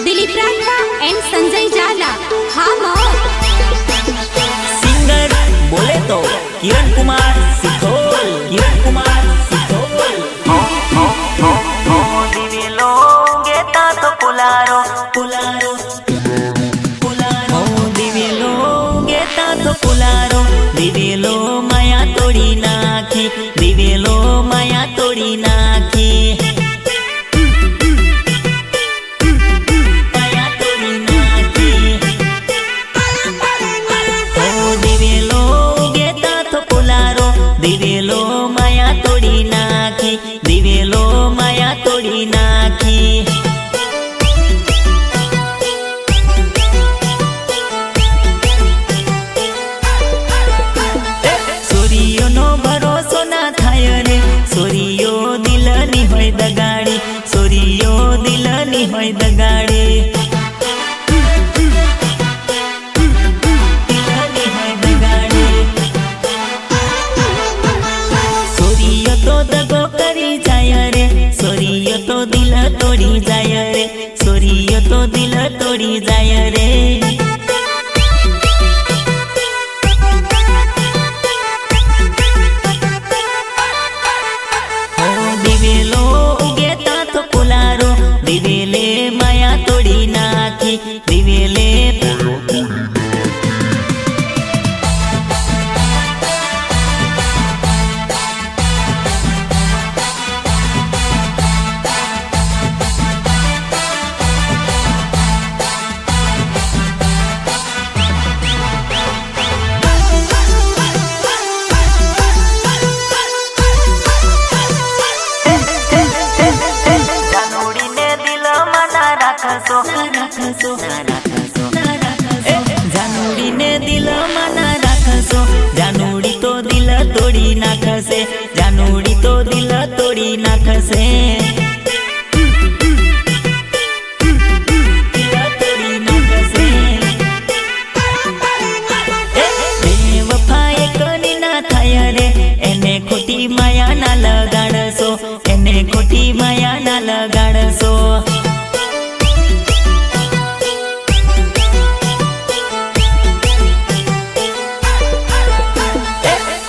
Dilip Rathwa and Sanjay जाला। हाँ singer बोले तो किरण कुमार सिथोल, किरण कुमार सिथोल। दिवे लोगे ता तो पुलारो पुलारो पुलारो, दिवे लोगे ता तो पुलारो। दिवे लो माया तोड़ी नाखी, दिवे लो माया तोड़ी नाखी। दिवेलो माया तोड़ी नाखी, दिवेलो माया तोड़ी नाखी। सोरियो नो भरोसो ना थाय रे, सोरियो दिलनी होय दगाड़ी, सोरियो दिलनी होय दगाड़ी। सोरियो तो दिल तोड़ी जाय रे, सोरियो तो दिल तोड़ी जाय रे। दिवेलो उगे ता तो पुलारो, दिवेले माया तोड़ी नाखी, दिवेले जानूड़ी ने दिल मना राखसो, जानूड़ी तो दिल तोड़ी नाखसे, जानूड़ी तो दिल तोड़ी नाखसे। बेवफाए कोनी ना थाय रे, एने खोटी माया ना लगाड़सो, एने खोटी माया ना लगाड़सो।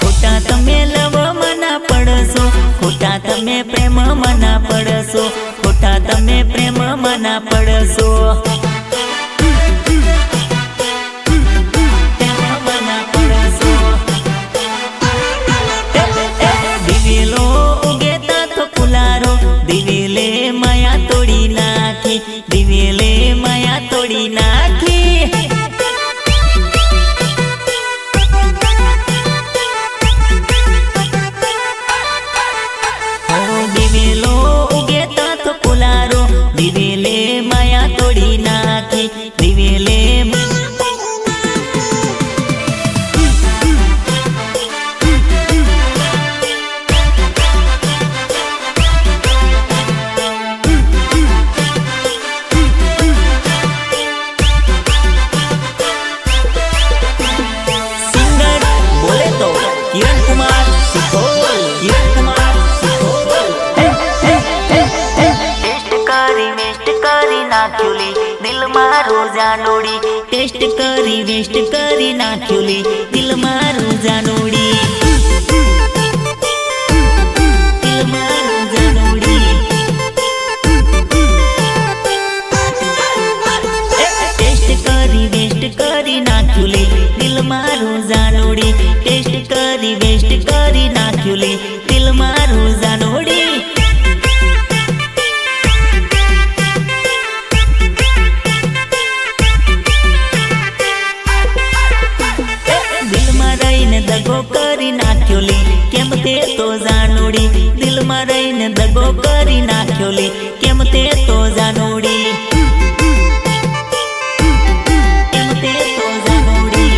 खोटा तमे प्रेम मना पड़सो, खोटा तमे प्रेम मना पड़सो। दिवेलो उगे ता तो पुलारो, दिवेले माया तोड़ी नाखी, दिवेले माया तोड़ी नाखी। दिवेलो उगे ता तो पुलारो, दिवेले माया तोड़ी नाखी, दिवेले सिंगर बोले तो किरण कुमार सिथोल, किरण कुमार सिथोल। वेस्ट करी नाख्युली दिल मारो जानोड़ी, टेस्ट करी वेस्ट करी नाख्युली दिल मारू जानोड़ी, दिल मारू जानोड़ी। टेस्ट करी वेस्ट करी नाख्युली दिल मारू जानोड़ी, टेस्ट करी वेस्ट करी नाख्युली दिल मारू जानोड़ी। दगो करी नाख्योली केम ते तो जानोड़ी, दिल में रहीने दगो करी नाख्योली केम ते तो जानोड़ी, केम ते तो जानोड़ी।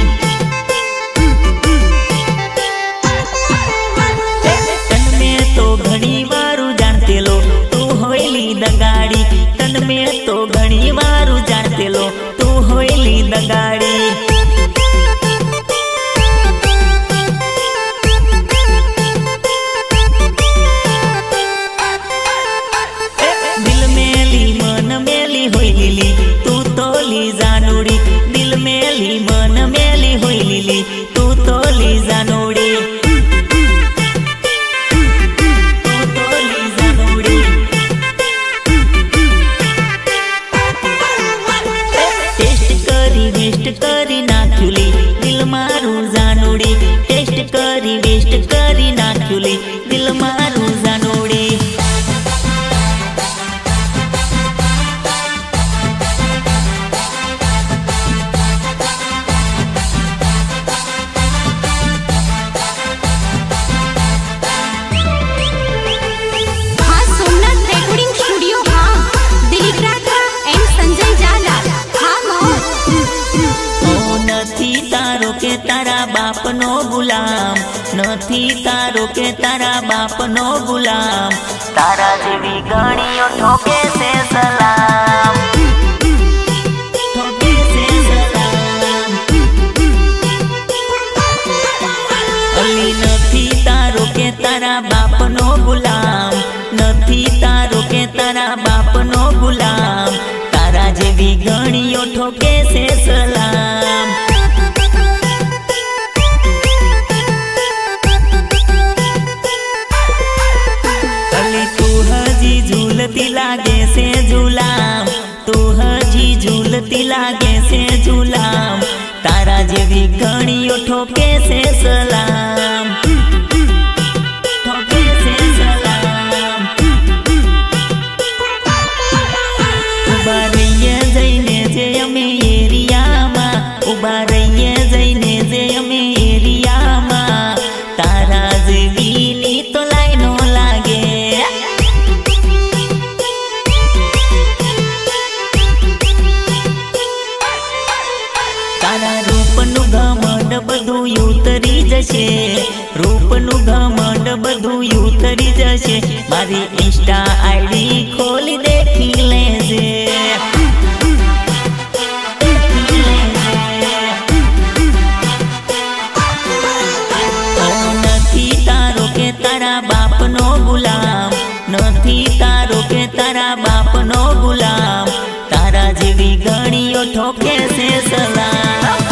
तन में तो घणी वारू जानते लो तू होयली दगाड़ी, तन में तो घणी वारू जानते लो तू होयली दगाड़ी। मेली मन मेली हुई लिली तू तो ली जानोड़ी टेस्ट करी नाख्युली दिल मारू जानोड़ी टेस्ट करी वेस्ट करी नाख्युली दिल मारू जानोड़ी तारा बाप नो गुलाम नथी तारो के तारा बाप नो गुलाम तारा जेवी गणियों ठोके से सलाम ठोके से सलाम अली नथी तारो के तारा बाप नो गुलाम नथी तारो के तारा बाप नो गुलाम तारा जेवी गणियों ठोके से सलाम झूलती लागे से झूलाम तू हजी झूलती लागे से झूलाम तारा जेवी घणियों ठोके से सलाम ठोके से सलाम उभा रहीए जईने जे अमे एरियामा उभा रहीए जईने जे अमे एरियामा तारा जेवी नी तो लाइनो लागे घमंड बधु उतरी जशे रूपनु घमंड बधु उतरी जशे मारी इंस्टा आईडी खोली देखी लेजे नथी तारो के तारा बाप नो गुलाम नथी तारो के तारा बाप नो गुलाम तारा जेवी घणियों ठोके से सलाम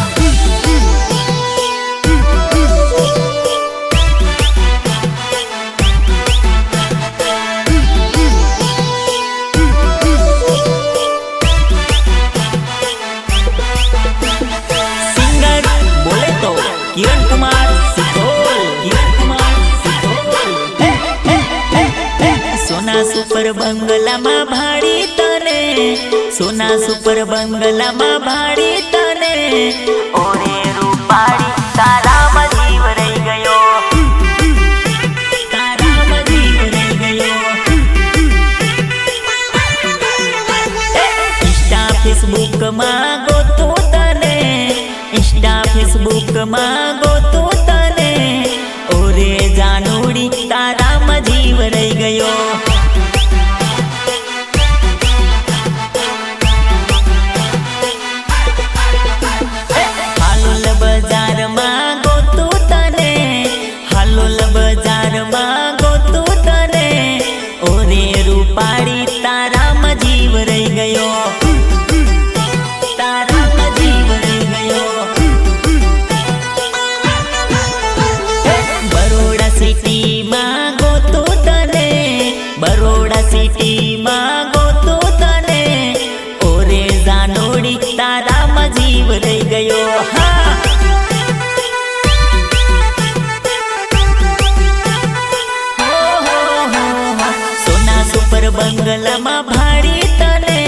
किरण कुमार सिद्धोल सोना सुपर बंगला मा भाड़ी तने सोना सुपर बंगला मा भाड़ी तने ओरे रूपाड़ी तारा में जीव रही गयो तारा में जीव रही गयो इंस्टा फेसबुक मा गोतो तने इंस्टा फेसबुक मा गोतो तने ओरे जानोड़ी तारा में जीव रही गयो हालोल बाजार मा गोतो तने हालोल बाजार मा गोतो तने ओरे रूपाड़ी तारा में जीव रही गयो बरोड़ा सिटी मां गोतो तने ओरे जानोड़ी तारा में जीव रही गयो सोना सुपर बंगला मा भाड़ी तने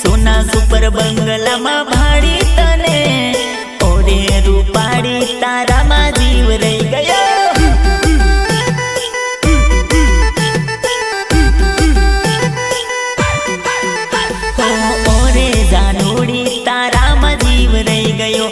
सोना सुपर बंगला मा भाड़ी तने ओरे रूपाड़ी तारा में जीव रही गयो तारा में जीव रही गयो